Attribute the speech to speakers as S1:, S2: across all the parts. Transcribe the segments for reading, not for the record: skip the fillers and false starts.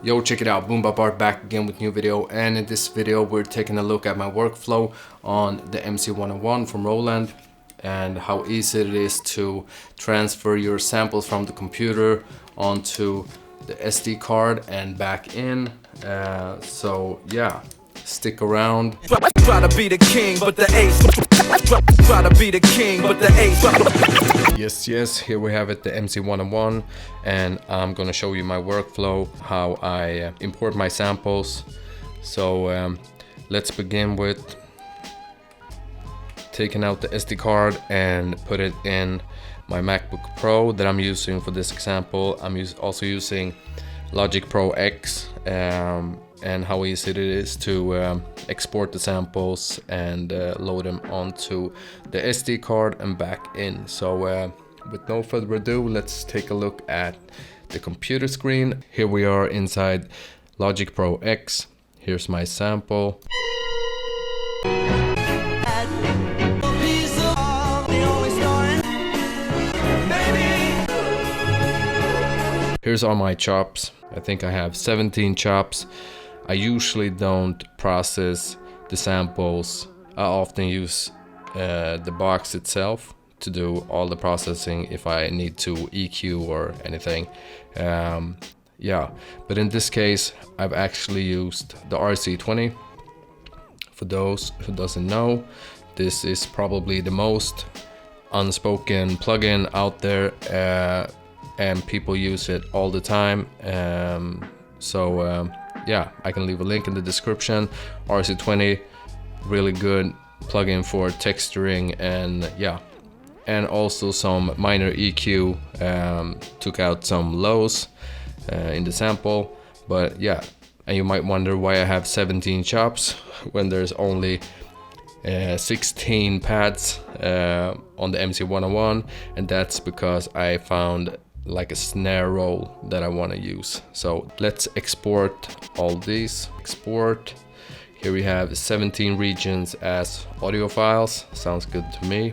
S1: Yo, check it out, BoombapArt back again with new video, and in this video we're taking a look at my workflow on the MC101 from Roland and how easy it is to transfer your samples from the computer onto the SD card and back in. So yeah, stick around.
S2: Try to be the king, but the ace. Try to be the king, but the ace.
S1: Yes, here we have it, the MC101, and I'm gonna show you my workflow, how I import my samples. So let's begin with taking out the SD card and put it in my MacBook Pro that I'm using for this example. I'm also using Logic Pro X, and how easy it is to export the samples and load them onto the SD card and back in. So with no further ado, let's take a look at the computer screen. Here we are inside Logic Pro X. Here's my sample. Here's all my chops. I think I have 17 chops. I usually don't process the samples. I often use the box itself to do all the processing if I need to EQ or anything. Yeah, but in this case I've actually used the RC20. For those who doesn't know, this is probably the most unspoken plugin out there, and people use it all the time. Yeah, I can leave a link in the description. RC20, really good plugin for texturing, and yeah, and also some minor EQ. Took out some lows in the sample, but yeah. And you might wonder why I have 17 chops when there's only 16 pads on the MC101, and that's because I found like a snare roll that I want to use. So let's export all these. Export. Here we have 17 regions as audio files. Sounds good to me.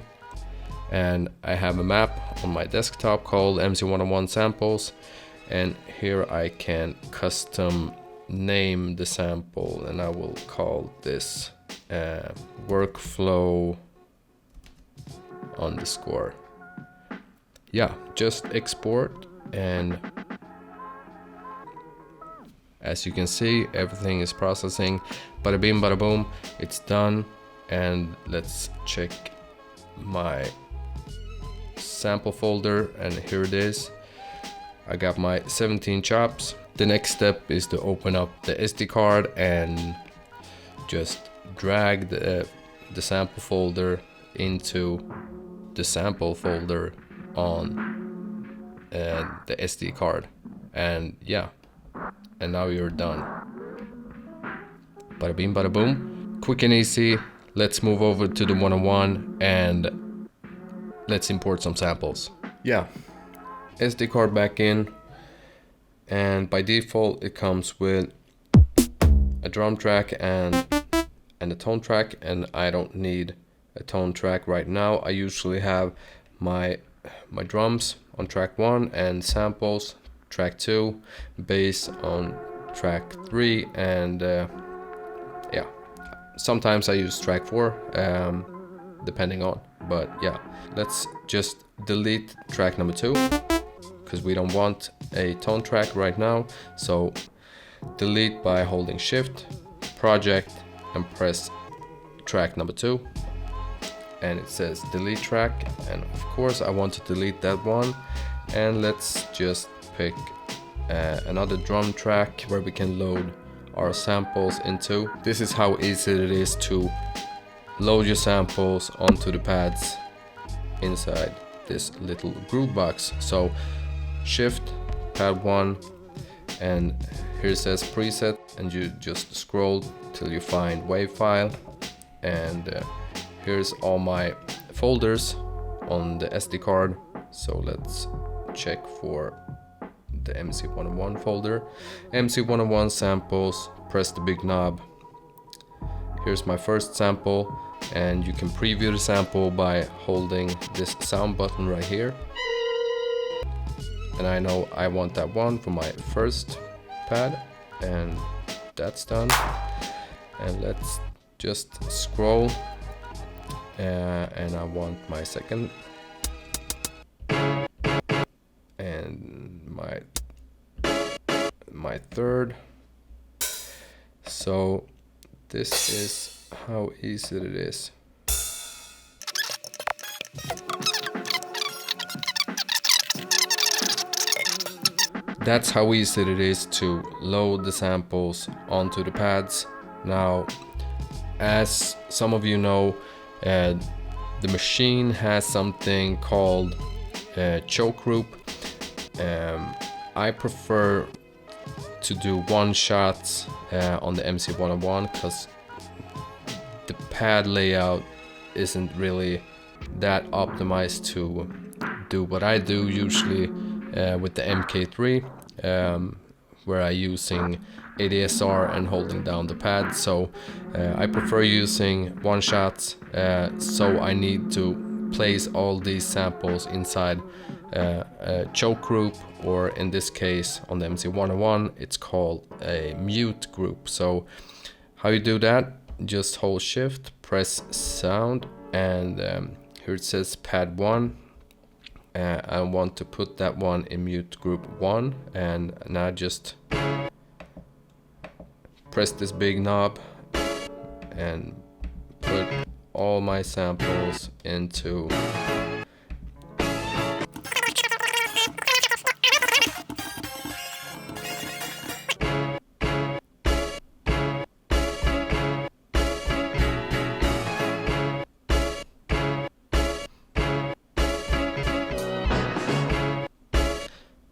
S1: And I have a map on my desktop called MC101 samples, and here I can custom name the sample, and I will call this workflow underscore. Yeah, just export, and as you can see, everything is processing. Bada bing, bada boom, it's done. And let's check my sample folder, and here it is. I got my 17 chops. The next step is to open up the SD card and just drag the sample folder into the sample folder on the SD card, and yeah, and now you're done. Bada bing, bada boom, quick and easy. Let's move over to the 101 and let's import some samples. Yeah, SD card back in, and by default it comes with a drum track and a tone track, and I don't need a tone track right now. I usually have my drums on track 1 and samples track 2, bass on track 3, and yeah, sometimes I use track 4 depending on, but yeah, let's just delete track number 2 because we don't want a tone track right now. So delete by holding shift, project, and press track number 2, and it says delete track, and of course I want to delete that one. And let's just pick another drum track where we can load our samples into. This is how easy it is to load your samples onto the pads inside this little groove box. So shift, pad 1, and here it says preset, and you just scroll till you find wave file, and here's all my folders on the SD card. So let's check for the MC101 folder. MC101 samples, press the big knob. Here's my first sample, and you can preview the sample by holding this sound button right here. And I know I want that one for my first pad. and that's done. And let's just scroll, and I want my second and my third. So this is how easy it is. That's how easy it is to load the samples onto the pads. Now, as some of you know, the machine has something called choke group. I prefer to do one shots on the MC101 because the pad layout isn't really that optimized to do what I do usually with the MK3, where I'm using ADSR and holding down the pad. So I prefer using one shots, so I need to place all these samples inside a choke group, or in this case on the MC101 it's called a mute group. So how you do that, just hold shift, press sound, and here it says pad 1. I want to put that one in mute group 1, and now just press this big knob and put all my samples into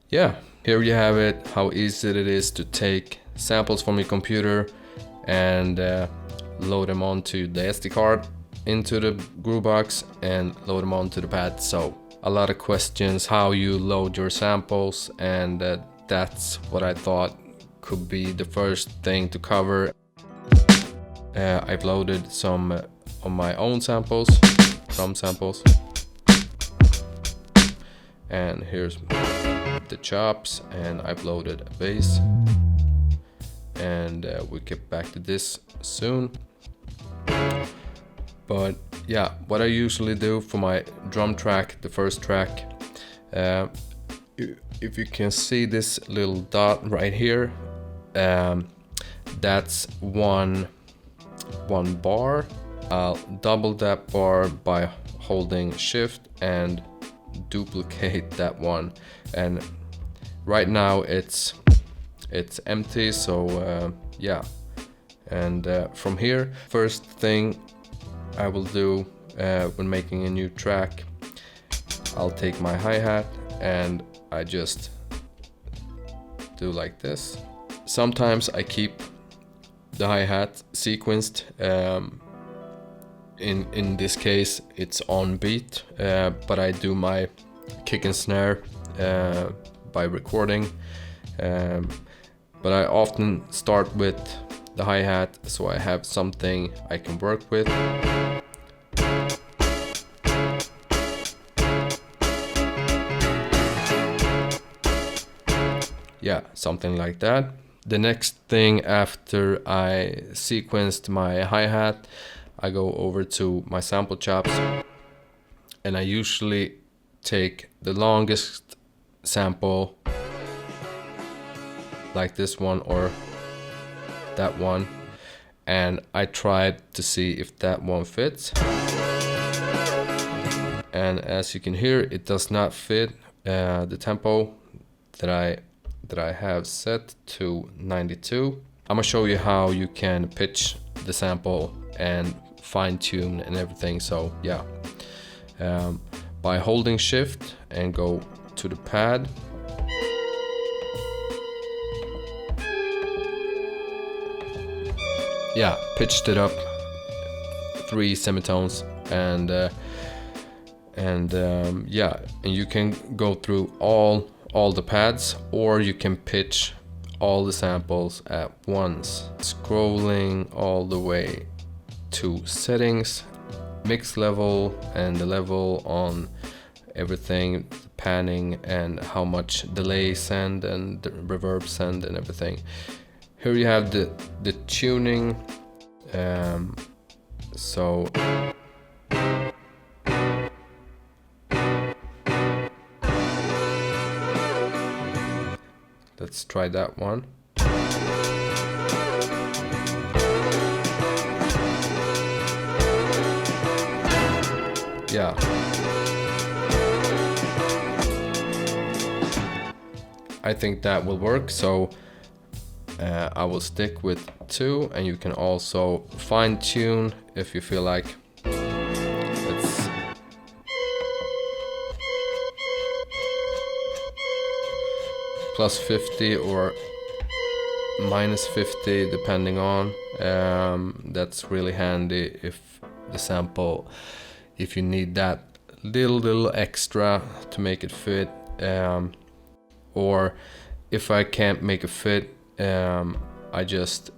S1: yeah, here you have it, how easy it is to take samples from your computer and load them onto the SD card, into the groove box, and load them onto the pad. So a lot of questions how you load your samples, and that's what I thought could be the first thing to cover. I've loaded some of my own samples, drum samples, and here's the chops, and I've loaded a bass, and we'll get back to this soon. But yeah, what I usually do for my drum track, the first track, if you can see this little dot right here, that's one bar. I'll double that bar by holding shift and duplicate that one, and right now it's empty, so yeah. And from here, first thing I will do when making a new track, I'll take my hi-hat and I just do like this. Sometimes I keep the hi-hat sequenced. In this case it's on beat, but I do my kick and snare by recording, but I often start with the hi-hat so I have something I can work with. Yeah, something like that. The next thing after I sequenced my hi-hat, I go over to my sample chops, and I usually take the longest sample, like this one or that one, and I tried to see if that one fits, and as you can hear, it does not fit the tempo that I have set to 92. I'm gonna show you how you can pitch the sample and fine-tune and everything. So yeah, by holding shift and go to the pad, yeah, pitched it up 3 semitones, and yeah, and you can go through all the pads, or you can pitch all the samples at once, scrolling all the way to settings, mix level, and the level on everything, the panning, and how much delay send and the reverb send and everything. Here you have the tuning. So let's try that one. Yeah. I think that will work, so I will stick with 2, and you can also fine tune if you feel like. Let's plus 50 or minus 50 depending on. That's really handy if the sample, if you need that little extra to make it fit, or if I can't make it fit, I adjust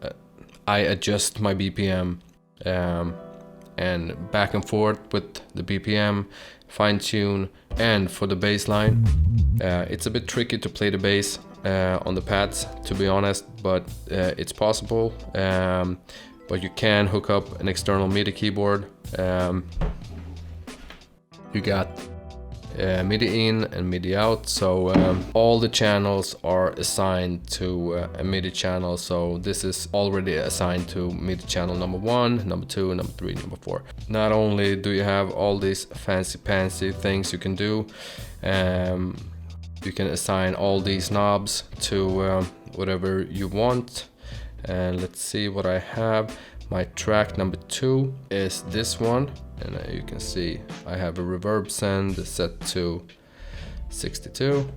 S1: my BPM, and back and forth with the BPM, fine tune. And for the bass line, it's a bit tricky to play the bass on the pads, to be honest, but it's possible. But you can hook up an external MIDI keyboard. You got MIDI in and MIDI out, so all the channels are assigned to a MIDI channel. So this is already assigned to MIDI channel number 1, number 2, number 3, number 4. Not only do you have all these fancy things you can do, you can assign all these knobs to whatever you want. And let's see what I have. My track number 2 is this one, and you can see I have a reverb send set to 62,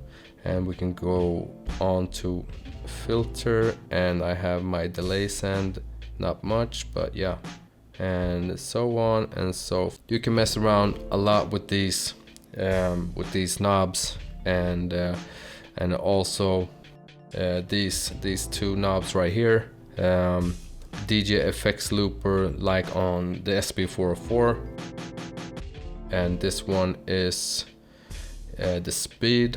S1: and we can go on to filter, and I have my delay send, not much, but yeah, and so on and so. You can mess around a lot with these knobs, and also these 2 knobs right here. DJ effects looper, like on the SP404, and this one is the speed.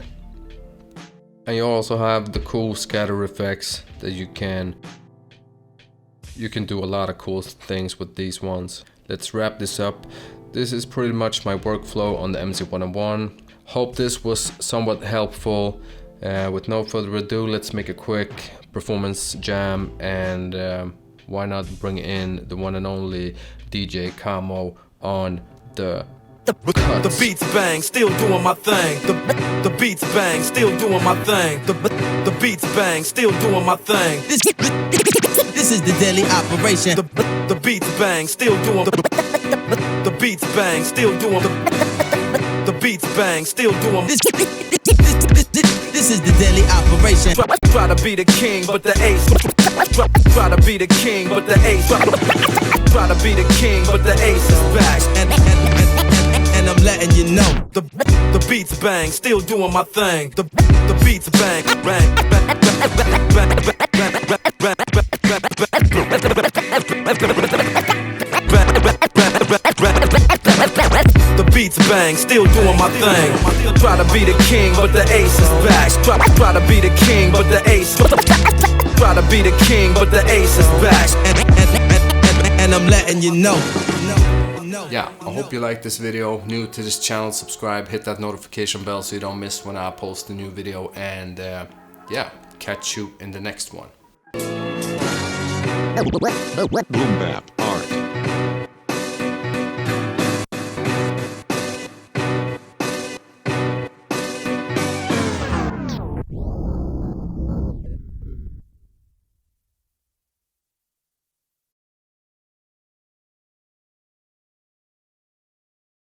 S1: And you also have the cool scatter effects that you can do a lot of cool things with these ones. Let's wrap this up. This is pretty much my workflow on the MC101. Hope this was somewhat helpful. With no further ado, let's make a quick performance jam, and why not bring in the one and only DJ Camo on the
S2: The beats bang, still doing my thing. The beats bang, still doing my thing. The beats bang, still doing my thing.
S3: This is the daily operation.
S2: The beats bang, still doing the beats bang, still doing the beats bang, still doing
S3: This is the daily operation.
S2: Try to be the king, but the ace. Try to be the king, but the ace. Try to be the king, but the ace is back.
S3: And I'm letting you know.
S2: The beats bang, still doing my thing. The beats bang, bang, The beats bang, still doing my thing. Try to be the king, but the ace is back. Try to be the king, but the ace. Try to be the king, but the ace is back.
S3: And I'm letting you know.
S1: Yeah, I hope you liked this video. New to this channel, subscribe, hit that notification bell so you don't miss when I post a new video, and yeah, catch you in the next one.
S4: Boom bap.